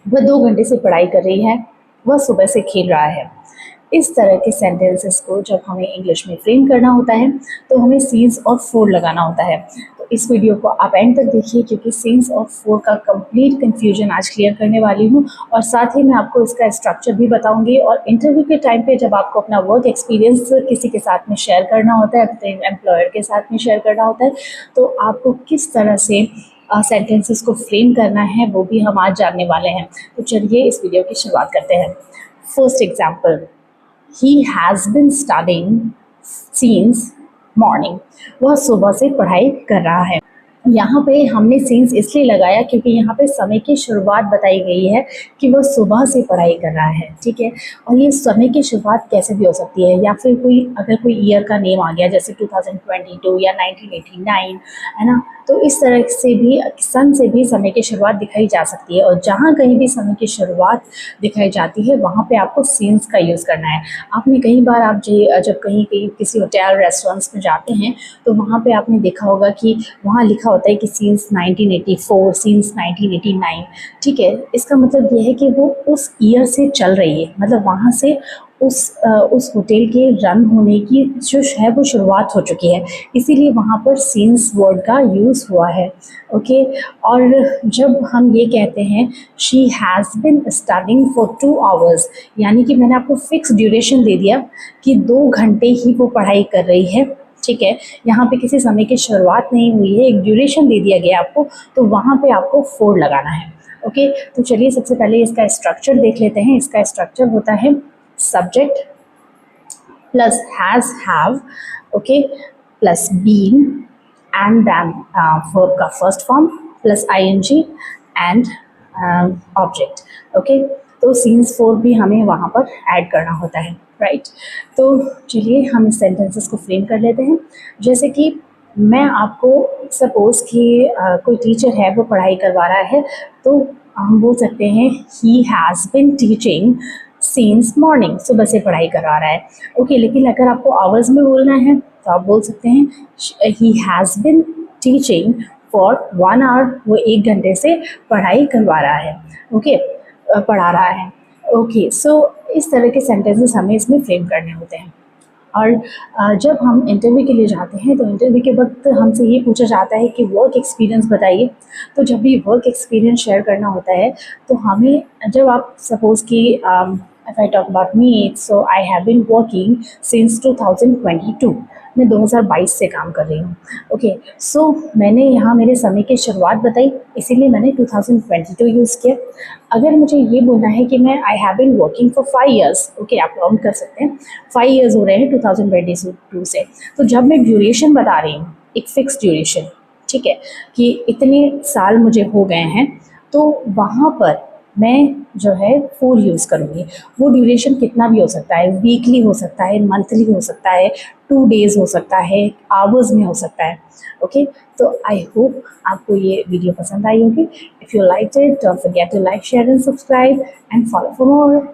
वह 2 घंटे से पढ़ाई कर रही है, वह सुबह से खेल रहा है। इस तरह के सेंटेंसेस को जब हमें इंग्लिश में फ्रेम करना होता है तो हमें सीन्स और फोर लगाना होता है। तो इस वीडियो को आप एंड तक देखिए, क्योंकि सीन्स और फोर का कंप्लीट कंफ्यूजन आज क्लियर करने वाली हूँ, और साथ ही मैं आपको इसका स्ट्रक्चर भी बताऊंगी। और इंटरव्यू के टाइम पे जब आपको अपना वर्क एक्सपीरियंस किसी के साथ में शेयर करना होता है, अपने एम्प्लॉयर के साथ में शेयर करना होता है, तो आपको किस तरह से सेंटेंसेस को फ्रेम करना है वो भी हम आज जानने वाले हैं। तो चलिए इस वीडियो की शुरुआत करते हैं। First example, he has been studying since morning। वह सुबह से पढ़ाई कर रहा है। यहाँ पे हमने सीन्स इसलिए लगाया क्योंकि यहाँ पे समय की शुरुआत बताई गई है कि वह सुबह से पढ़ाई कर रहा है, ठीक है। और ये समय की शुरुआत कैसे भी हो सकती है, या फिर कोई अगर कोई ईयर का नेम आ गया जैसे 2022 या 1989, है ना, तो इस तरह से भी सन से भी समय की शुरुआत दिखाई जा सकती है। और जहाँ कहीं भी समय की शुरुआत दिखाई जाती है वहाँ पे आपको सीन्स का यूज़ करना है। आपने कई बार आप जब कहीं कहीं किसी होटल रेस्टोरेंट्स में जाते हैं तो वहाँ पे आपने देखा होगा कि वहाँ लिखा होता है कि सीन्स 1984, सीन्स 1989, ठीक है। इसका मतलब ये है कि वो उस ईयर से चल रही है, मतलब वहाँ से उस होटल के रन होने की जो है वो शुरुआत हो चुकी है, इसीलिए वहाँ पर सीन्स वर्ड का यूज़ हुआ है, ओके। और जब हम ये कहते हैं she has been studying for 2 hours, यानी कि मैंने आपको फिक्स ड्यूरेशन दे दिया कि 2 घंटे ही वो पढ़ाई कर रही है, ठीक है। यहाँ पे किसी समय की शुरुआत नहीं हुई है, एक ड्यूरेशन दे दिया गया आपको, तो वहाँ पे आपको फोर लगाना है, ओके। तो चलिए सबसे पहले इसका स्ट्रक्चर देख लेते हैं। इसका स्ट्रक्चर होता है subject plus has have, okay, plus been and then verb का first form plus ING and object, okay. तो सीन्स फोर भी हमें वहाँ पर ऐड करना होता है, राइट। तो चलिए हम इस सेंटेंसेस को फ्रेम कर लेते हैं। जैसे कि मैं आपको सपोज़ कि कोई टीचर है वो पढ़ाई करवा रहा है, तो हम बोल सकते हैं he has been teaching since morning, सुबह से पढ़ाई करवा रहा है, ओके। लेकिन अगर आपको आवर्स में बोलना है तो आप बोल सकते हैं he has been teaching for 1 hour, वो 1 घंटे से पढ़ाई करवा रहा है, ओके, पढ़ा रहा है, ओके। सो इस तरह के सेंटेंसेस हमें इसमें फ्रेम करने होते हैं। और जब हम इंटरव्यू के लिए जाते हैं तो इंटरव्यू के वक्त हमसे ये पूछा जाता है कि वर्क एक्सपीरियंस बताइए। तो जब भी वर्क एक्सपीरियंस शेयर करना होता है तो हमें, जब आप सपोज़ कि if I talk about me, so I have been working since 2022, मैं 2022 से काम कर रही हूँ, ओके। सो मैंने यहाँ मेरे समय की शुरुआत बताई, इसीलिए मैंने 2022 यूज़ किया। अगर मुझे ये बोलना है कि मैं I have been working for 5 years, okay, आप काउंट कर सकते हैं, 5 ईयर्स हो रहे हैं 2022 से, तो जब मैं ड्यूरेशन बता रही हूँ, एक फिक्स ड्यूरेशन, ठीक है, कि इतने साल मुझे हो गए हैं, तो वहाँ पर मैं जो है फोर यूज़ करूँगी। वो ड्यूरेशन कितना भी हो सकता है, वीकली हो सकता है, मंथली हो सकता है, 2 डेज़ हो सकता है, आवर्स में हो सकता है, ओके। तो आई होप आपको ये वीडियो पसंद आई होगी। If you like it, don't forget to like, share and subscribe and follow for more.